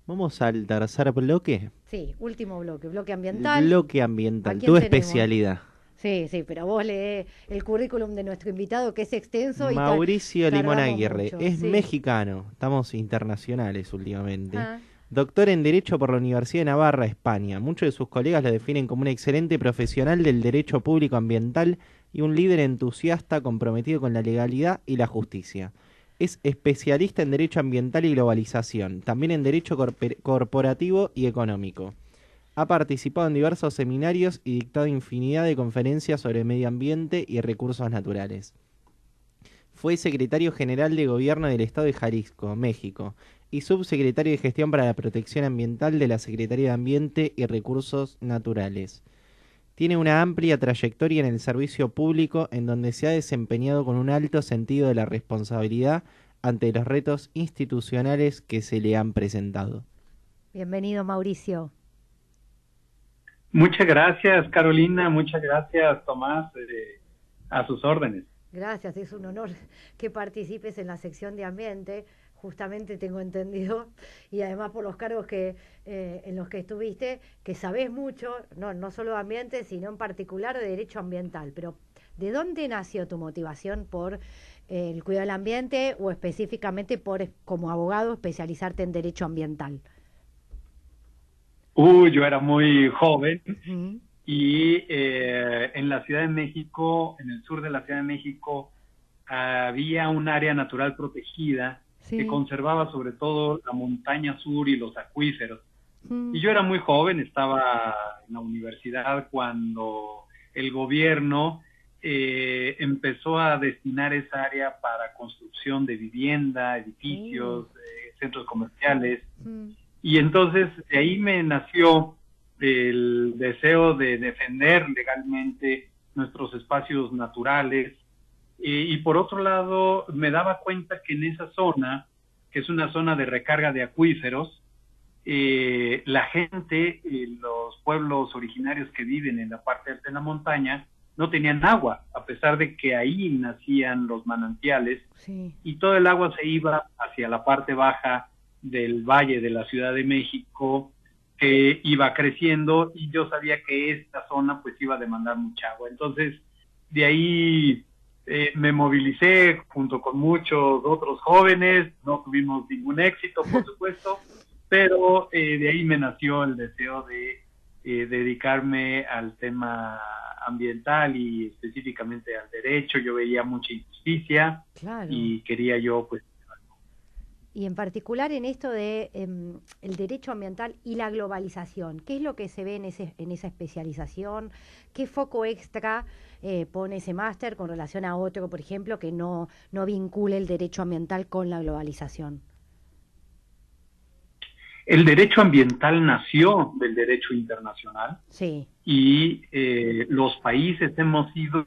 Vamos al tercer bloque. Sí, último bloque, bloque El ambiental. bloque ¿A ambiental, quién tu tenemos? especialidad. Sí, sí, pero vos lees el currículum de nuestro invitado, que es extenso y Mauricio Limón tardamos Aguirre mucho. es Sí. mexicano, estamos internacionales últimamente. Ah, Doctor en Derecho por la Universidad de Navarra, España. Muchos de sus colegas lo definen como un excelente profesional del derecho público ambiental y un líder entusiasta comprometido con la legalidad y la justicia. Es especialista en Derecho Ambiental y Globalización, también en Derecho Corporativo y Económico. Ha participado en diversos seminarios y dictado infinidad de conferencias sobre medio ambiente y recursos naturales. Fue secretario general de Gobierno del Estado de Jalisco, México, y subsecretario de Gestión para la Protección Ambiental de la Secretaría de Ambiente y Recursos Naturales. Tiene una amplia trayectoria en el servicio público en donde se ha desempeñado con un alto sentido de la responsabilidad ante los retos institucionales que se le han presentado. bienvenido, Mauricio. Muchas gracias, Carolina. Muchas gracias, Tomás. A sus órdenes. Gracias, es un honor que participes en la sección de ambiente, justamente tengo entendido, y además por los cargos en los que estuviste, que sabés mucho, no solo de ambiente, sino en particular de derecho ambiental. Pero, ¿de dónde nació tu motivación por el cuidado del ambiente o específicamente por, como abogado, especializarte en derecho ambiental? Yo era muy joven Ujú. y en la Ciudad de México, en el sur de la Ciudad de México, había un área natural protegida que Sí. conservaba sobre todo la montaña sur y los acuíferos. Mm. Y yo era muy joven, estaba en la universidad cuando el gobierno empezó a destinar esa área para construcción de vivienda, Uh, edificios, centros comerciales. mm. Y entonces de ahí me nació el deseo de defender legalmente nuestros espacios naturales. Y por otro lado, me daba cuenta que en esa zona, que es una zona de recarga de acuíferos, la gente, los pueblos originarios que viven en la parte alta de la montaña, no tenían agua, a pesar de que ahí nacían los manantiales, Sí. y todo el agua se iba hacia la parte baja del valle de la Ciudad de México, que iba creciendo, y yo sabía que esta zona pues iba a demandar mucha agua. Entonces, de ahí me movilicé junto con muchos otros jóvenes, no tuvimos ningún éxito, por supuesto, pero de ahí me nació el deseo de dedicarme al tema ambiental y específicamente al derecho. Yo veía mucha injusticia Claro. y quería yo pues. Y en particular en esto de el derecho ambiental y la globalización, ¿qué es lo que se ve en esa especialización? ¿Qué foco extra pone ese máster con relación a otro, por ejemplo, que no vincule el derecho ambiental con la globalización? El derecho ambiental nació del derecho internacional Sí. y los países hemos ido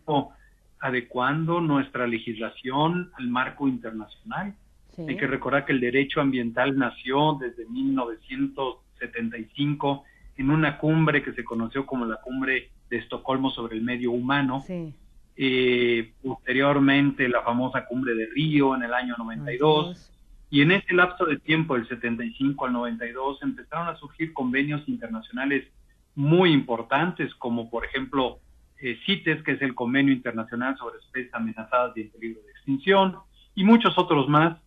adecuando nuestra legislación al marco internacional. Hay que Sí. recordar que el derecho ambiental nació desde 1975 en una cumbre que se conoció como la Cumbre de Estocolmo sobre el Medio Humano. Sí. Posteriormente la famosa Cumbre de Río en el año 92. 92. Y en ese lapso de tiempo, del 75 al 92, empezaron a surgir convenios internacionales muy importantes, como por ejemplo CITES, que es el Convenio Internacional sobre Especies Amenazadas y en Peligro de Extinción, y muchos otros más,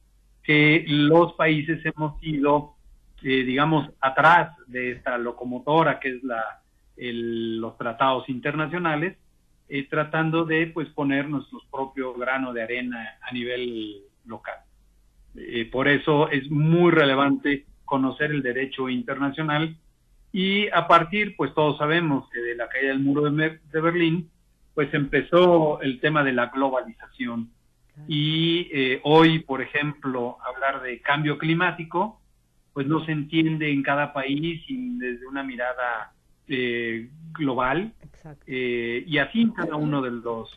que los países hemos ido, digamos, atrás de esta locomotora que es los tratados internacionales, tratando de pues poner nuestro propio grano de arena a nivel local. Por eso es muy relevante conocer el derecho internacional, y a partir, pues todos sabemos que de la caída del muro de Berlín, pues empezó el tema de la globalización. Claro. Y hoy, por ejemplo, hablar de cambio climático, pues no se entiende en cada país y desde una mirada global, Exacto. y así en cada uno de los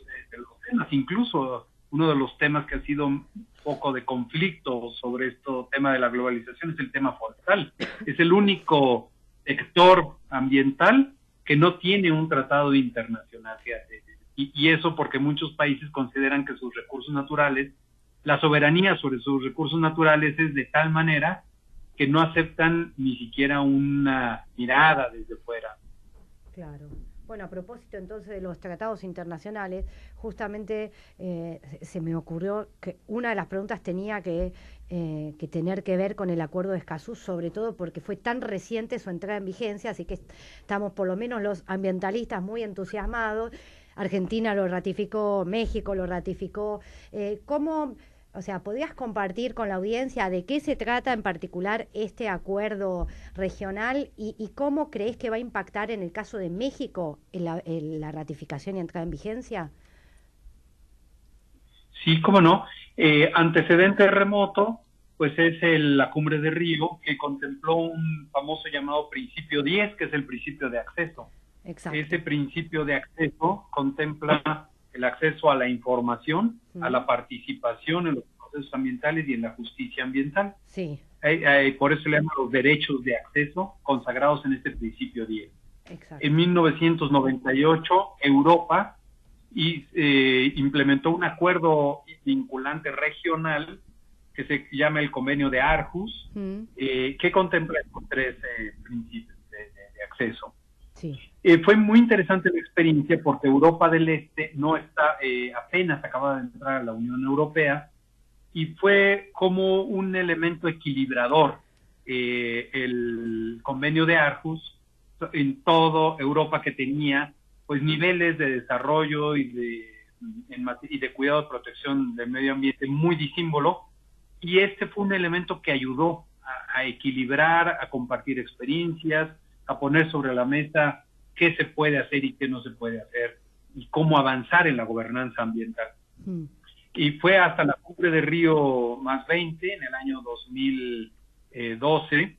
temas. Incluso uno de los temas que ha sido un poco de conflicto sobre este tema de la globalización es el tema forestal. Es el único sector ambiental que no tiene un tratado internacional, fíjate. Y eso porque muchos países consideran que sus recursos naturales, la soberanía sobre sus recursos naturales es de tal manera que no aceptan ni siquiera una mirada desde fuera. Claro. Bueno, a propósito entonces de los tratados internacionales, justamente se me ocurrió que una de las preguntas tenía que tener que ver con el Acuerdo de Escazú, sobre todo porque fue tan reciente su entrada en vigencia, así que estamos por lo menos los ambientalistas muy entusiasmados. Argentina lo ratificó, México lo ratificó. ¿Cómo, o sea, podrías compartir con la audiencia de qué se trata en particular este acuerdo regional y cómo crees que va a impactar en el caso de México en la ratificación y entrada en vigencia? Sí, cómo no. Antecedente remoto, pues es la Cumbre de Río, que contempló un famoso llamado Principio 10, que es el principio de acceso. Exacto. Ese principio de acceso contempla el acceso a la información, a la participación en los procesos ambientales y en la justicia ambiental. Sí. Por eso se le llaman los derechos de acceso consagrados en este principio 10. Exacto. En 1998, Europa implementó un acuerdo vinculante regional que se llama el Convenio de Aarhus, que contempla estos tres principios de acceso. Sí. Fue muy interesante la experiencia porque Europa del Este no está, apenas acababa de entrar a la Unión Europea, y fue como un elemento equilibrador el Convenio de Aarhus en toda Europa, que tenía pues niveles de desarrollo y de cuidado de protección del medio ambiente muy disímbolo, y este fue un elemento que ayudó a equilibrar, a compartir experiencias, a poner sobre la mesa qué se puede hacer y qué no se puede hacer, y cómo avanzar en la gobernanza ambiental. Y fue hasta la Cumbre de Río +20 en el año 2012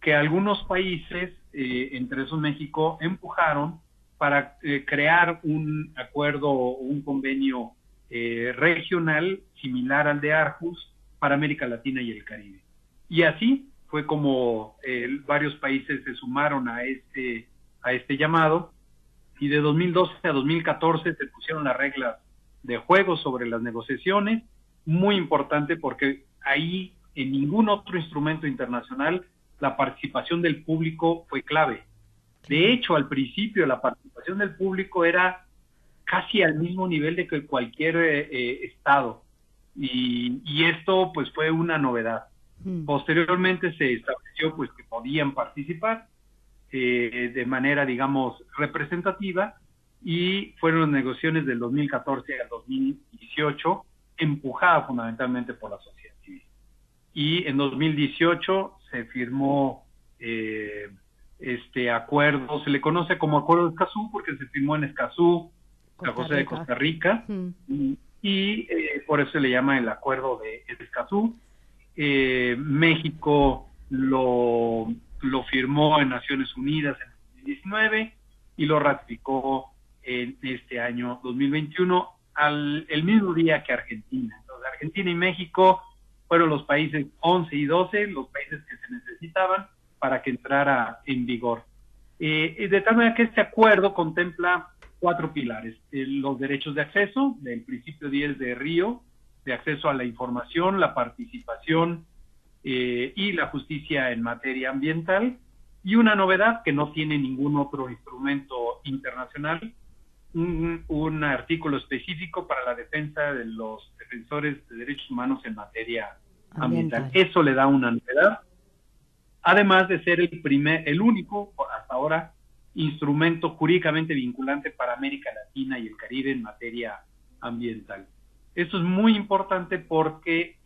que algunos países, entre esos México, empujaron para crear un acuerdo o un convenio regional similar al de Aarhus para América Latina y el Caribe. Y así fue como varios países se sumaron a este llamado, y de 2012 a 2014 se pusieron las reglas de juego sobre las negociaciones, muy importante porque ahí en ningún otro instrumento internacional la participación del público fue clave. De hecho, al principio la participación del público era casi al mismo nivel de que cualquier estado, y esto pues fue una novedad. Posteriormente se estableció pues que podían participar de manera, digamos, representativa, y fueron negociaciones del 2014 al 2018 empujadas fundamentalmente por la sociedad civil. Y en 2018 se firmó este acuerdo, se le conoce como Acuerdo de Escazú porque se firmó en Escazú, San José de Costa Rica, y por eso se le llama el Acuerdo de Escazú. México lo firmó en Naciones Unidas en 2019 y lo ratificó en este año 2021, el mismo día que Argentina. Entonces, Argentina y México fueron los países 11 y 12, los países que se necesitaban para que entrara en vigor. De tal manera que este acuerdo contempla 4 pilares: los derechos de acceso, del principio 10 de Río, de acceso a la información, la participación y la justicia en materia ambiental, y una novedad que no tiene ningún otro instrumento internacional, un artículo específico para la defensa de los defensores de derechos humanos en materia ambiental. Eso le da una novedad, además de ser el único, hasta ahora, instrumento jurídicamente vinculante para América Latina y el Caribe en materia ambiental. Esto es muy importante porque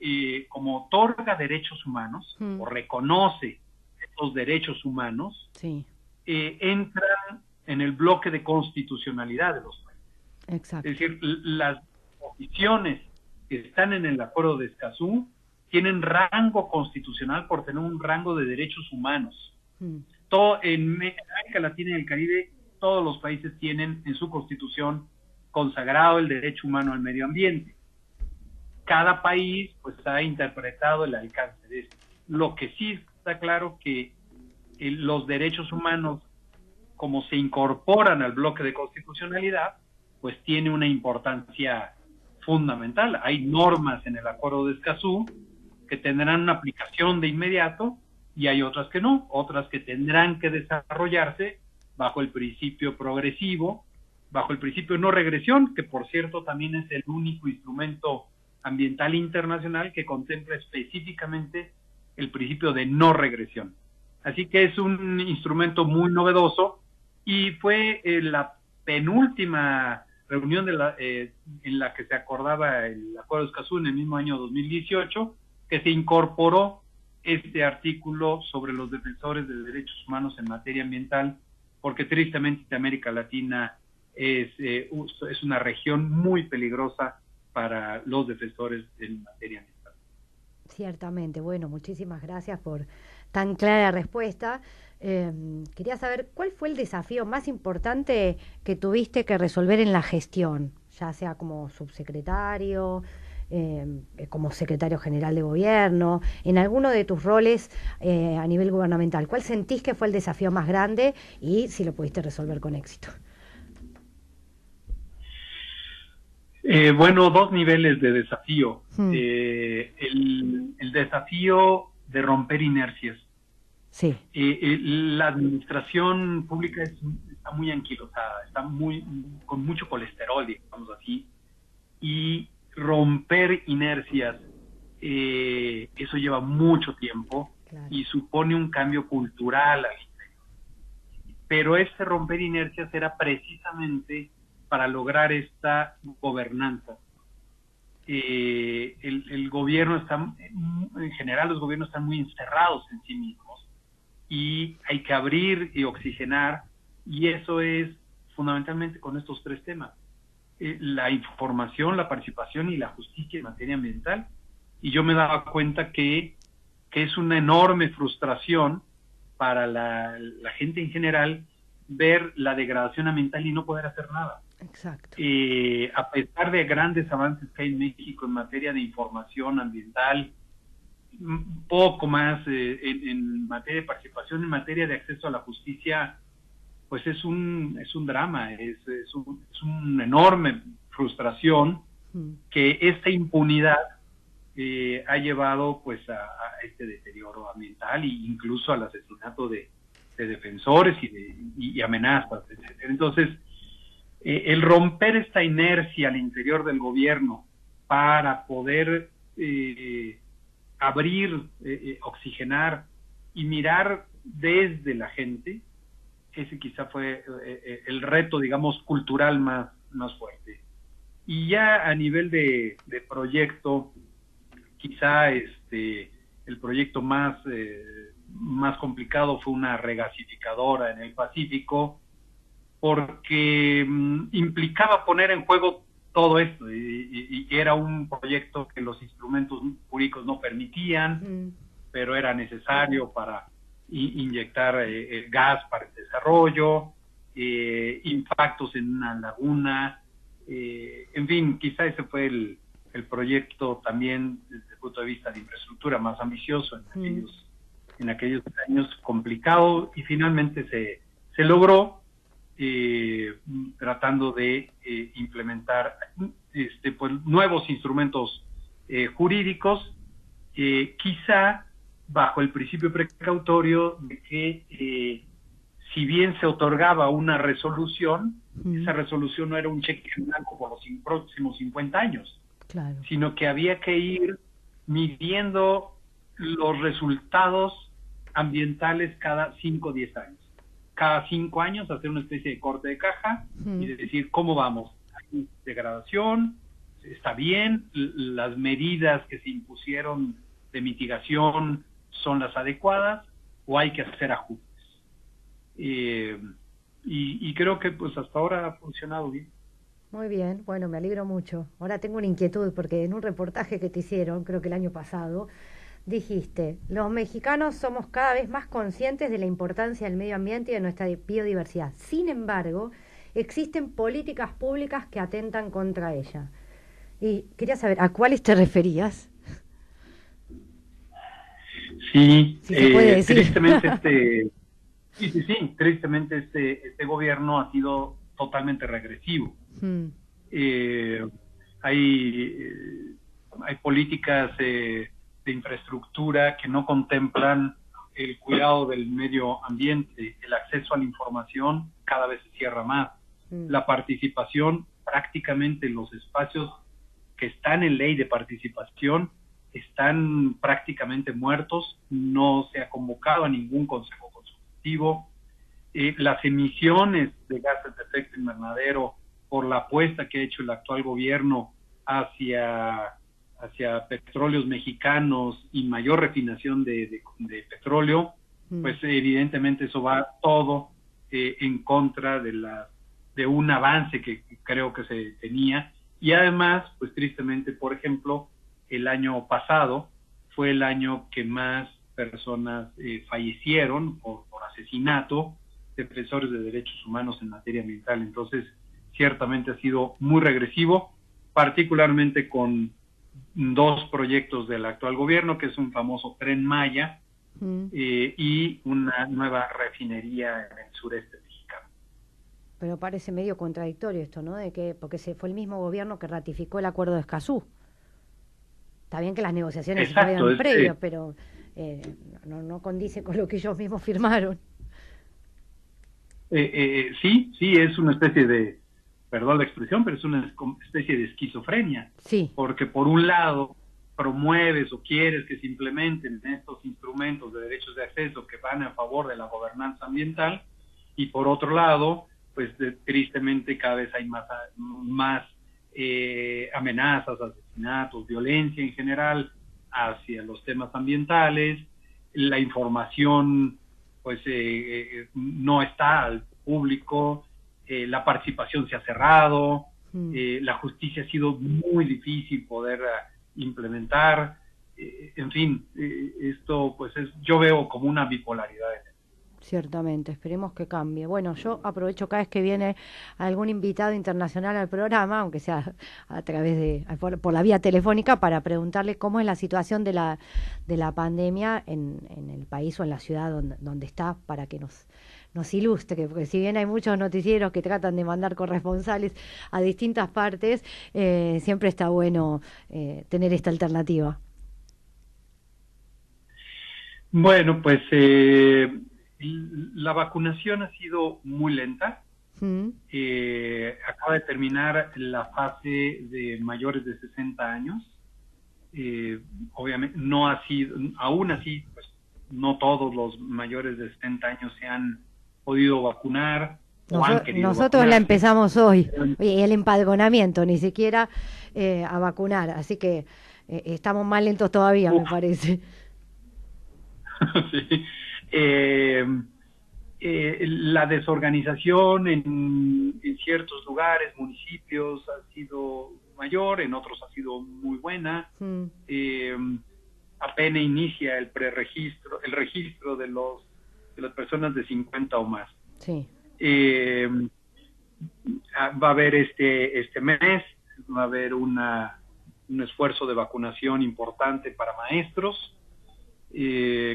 como otorga derechos humanos o reconoce estos derechos humanos, entran en el bloque de constitucionalidad de los países. Exacto. Es decir, las posiciones que están en el Acuerdo de Escazú tienen rango constitucional por tener un rango de derechos humanos. Todo en América Latina y el Caribe, todos los países tienen en su constitución consagrado el derecho humano al medio ambiente. Cada país pues ha interpretado el alcance de esto. Lo que sí está claro que los derechos humanos, como se incorporan al bloque de constitucionalidad, pues tiene una importancia fundamental. Hay normas en el Acuerdo de Escazú que tendrán una aplicación de inmediato y hay otras que no, otras que tendrán que desarrollarse bajo el principio progresivo, bajo el principio de no regresión, que por cierto también es el único instrumento ambiental internacional que contempla específicamente el principio de no regresión. Así que es un instrumento muy novedoso y fue la penúltima reunión en la que se acordaba el Acuerdo de Escazú en el mismo año 2018, que se incorporó este artículo sobre los defensores de derechos humanos en materia ambiental, porque tristemente América Latina es una región muy peligrosa para los defensores en materia ambiental. Ciertamente, bueno, muchísimas gracias por tan clara respuesta. Quería saber cuál fue el desafío más importante que tuviste que resolver en la gestión, ya sea como subsecretario, como secretario general de gobierno, en alguno de tus roles a nivel gubernamental. ¿Cuál sentís que fue el desafío más grande y si lo pudiste resolver con éxito? Bueno, dos niveles de desafío. El desafío de romper inercias. Sí. La administración pública está muy anquilosada, está con mucho colesterol, digamos así, y romper inercias, eso lleva mucho tiempo, claro, y supone un cambio cultural al interior. Pero ese romper inercias era precisamente para lograr esta gobernanza. El gobierno en general los gobiernos están muy encerrados en sí mismos y hay que abrir y oxigenar, y eso es fundamentalmente con estos tres temas: la información, la participación y la justicia en materia ambiental. Y yo me daba cuenta que es una enorme frustración para la gente en general ver la degradación ambiental y no poder hacer nada. Exacto. A pesar de grandes avances que hay en México en materia de información ambiental, un poco más en materia de participación, en materia de acceso a la justicia, pues es un drama, es una enorme frustración que esta impunidad ha llevado pues a este deterioro ambiental e incluso al asesinato de defensores y amenazas, etc. Entonces, el romper esta inercia al interior del gobierno para poder abrir, oxigenar y mirar desde la gente, ese quizá fue el reto, digamos, cultural más fuerte. Y ya a nivel de proyecto, quizá el proyecto más complicado fue una regasificadora en el Pacífico, porque implicaba poner en juego todo esto, y era un proyecto que los instrumentos jurídicos no permitían, pero era necesario para inyectar gas para el desarrollo, impactos en una laguna, en fin, quizá ese fue el proyecto también desde el punto de vista de infraestructura más ambicioso en aquellos años, complicado, y finalmente se logró, tratando de implementar pues nuevos instrumentos jurídicos, quizá bajo el principio precautorio de que si bien se otorgaba una resolución, esa resolución no era un cheque en blanco por los próximos 50 años, claro, sino que había que ir midiendo los resultados ambientales cada 5 o 10 años. Cada 5 años hacer una especie de corte de caja y decir cómo vamos. Hay degradación, está bien, las medidas que se impusieron de mitigación son las adecuadas, o hay que hacer ajustes. Y creo que pues hasta ahora ha funcionado bien. Muy bien, bueno, me alegro mucho. Ahora tengo una inquietud porque en un reportaje que te hicieron, creo que el año pasado, dijiste: los mexicanos somos cada vez más conscientes de la importancia del medio ambiente y de nuestra biodiversidad. Sin embargo, existen políticas públicas que atentan contra ella. Y quería saber, ¿a cuáles te referías? Sí, si se puede decir. Tristemente tristemente este gobierno ha sido totalmente regresivo. Hay políticas de infraestructura que no contemplan el cuidado del medio ambiente, el acceso a la información cada vez se cierra más. La participación, prácticamente los espacios que están en ley de participación están prácticamente muertos, no se ha convocado a ningún consejo consultivo. Las emisiones de gases de efecto invernadero, por la apuesta que ha hecho el actual gobierno hacia petróleos mexicanos y mayor refinación de petróleo, pues evidentemente eso va todo en contra de un avance que creo que se tenía. Y además, pues tristemente, por ejemplo, el año pasado fue el año que más personas fallecieron por asesinato, defensores de derechos humanos en materia ambiental. Entonces, ciertamente ha sido muy regresivo, particularmente con 2 proyectos del actual gobierno, que es un famoso Tren Maya y una nueva refinería en el sureste mexicano. Pero parece medio contradictorio esto, ¿no? Porque fue el mismo gobierno que ratificó el acuerdo de Escazú. Está bien que las negociaciones estuvieron previas, pero no condice con lo que ellos mismos firmaron. Sí, es una especie de, perdón la expresión, pero es una especie de esquizofrenia. Sí. Porque por un lado promueves o quieres que se implementen estos instrumentos de derechos de acceso que van a favor de la gobernanza ambiental, y por otro lado, pues tristemente cada vez hay más amenazas, asesinatos, violencia en general hacia los temas ambientales. La información pues no está al público, la participación se ha cerrado, la justicia ha sido muy difícil poder implementar, en fin, esto pues yo veo como una bipolaridad. Ciertamente, esperemos que cambie. Bueno, yo aprovecho cada vez que viene algún invitado internacional al programa, aunque sea a través por la vía telefónica, para preguntarle cómo es la situación de la pandemia en el país o en la ciudad donde está, para que nos ilustre, porque si bien hay muchos noticieros que tratan de mandar corresponsales a distintas partes, siempre está bueno tener esta alternativa. Bueno, pues la vacunación ha sido muy lenta. Acaba de terminar la fase de mayores de 60 años. Obviamente no ha sido, aún así, pues no todos los mayores de 60 años se han podido vacunar. Nosotros la empezamos hoy, el empadronamiento, ni siquiera a vacunar, así que estamos más lentos todavía, me parece. Sí. La desorganización en ciertos lugares, municipios, ha sido mayor, en otros ha sido muy buena. Apenas inicia el registro de las personas de 50 o más. Sí. Va a haber este mes, va a haber un esfuerzo de vacunación importante para maestros,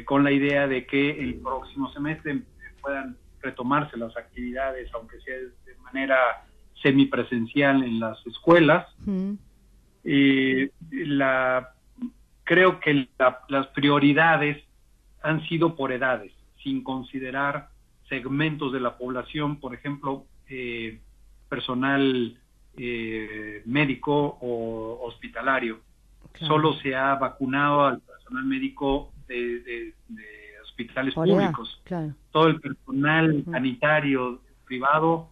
con la idea de que el próximo semestre puedan retomarse las actividades, aunque sea de manera semipresencial en las escuelas. Creo que las prioridades han sido por edades, sin considerar segmentos de la población, por ejemplo, personal médico o hospitalario. Claro. Solo se ha vacunado al personal médico de hospitales públicos. Claro. Todo el personal sanitario privado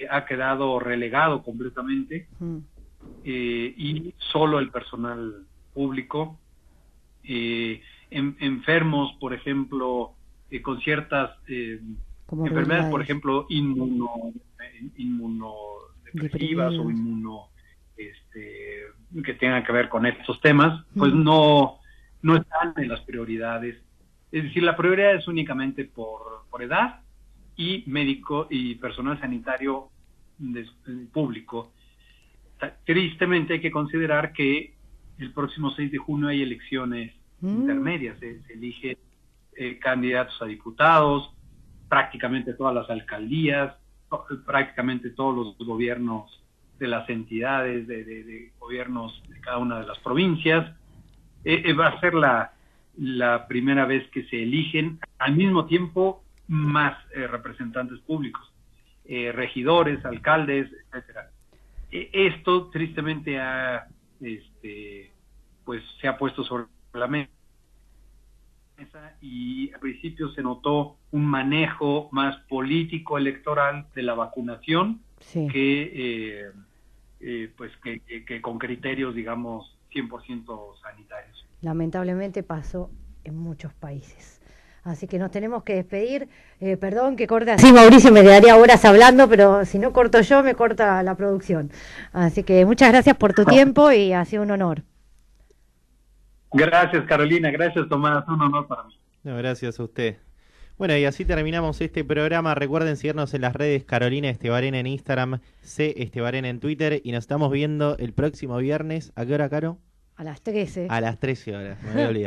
ha quedado relegado completamente, y solo el personal público. Enfermos, por ejemplo, con ciertas enfermedades, por ejemplo, inmunodepresivas o que tengan que ver con estos temas, pues no están en las prioridades. Es decir, la prioridad es únicamente por edad y médico y personal sanitario público. Tristemente hay que considerar que el próximo 6 de junio hay elecciones intermedias, se eligen candidatos a diputados, prácticamente todas las alcaldías, prácticamente todos los gobiernos de las entidades, de gobiernos de cada una de las provincias. Va a ser la primera vez que se eligen al mismo tiempo más representantes públicos, regidores, alcaldes, etcétera. Esto tristemente pues se ha puesto sobre la mesa y al principio se notó un manejo más político electoral de la vacunación Sí. que con criterios, digamos, 100% sanitarios. Lamentablemente pasó en muchos países. Así que nos tenemos que despedir. Perdón que corte así, Mauricio, me quedaría horas hablando, pero si no corto yo, me corta la producción. Así que muchas gracias por tu tiempo y ha sido un honor. Gracias, Carolina. Gracias, Tomás. Un honor para mí. No, gracias a usted. Bueno, y así terminamos este programa. Recuerden seguirnos en las redes Carolina Estebarén en Instagram, C Estebarén en Twitter, y nos estamos viendo el próximo viernes. ¿A qué hora, Caro? A las 13. A las 13 horas, me voy a olvidar.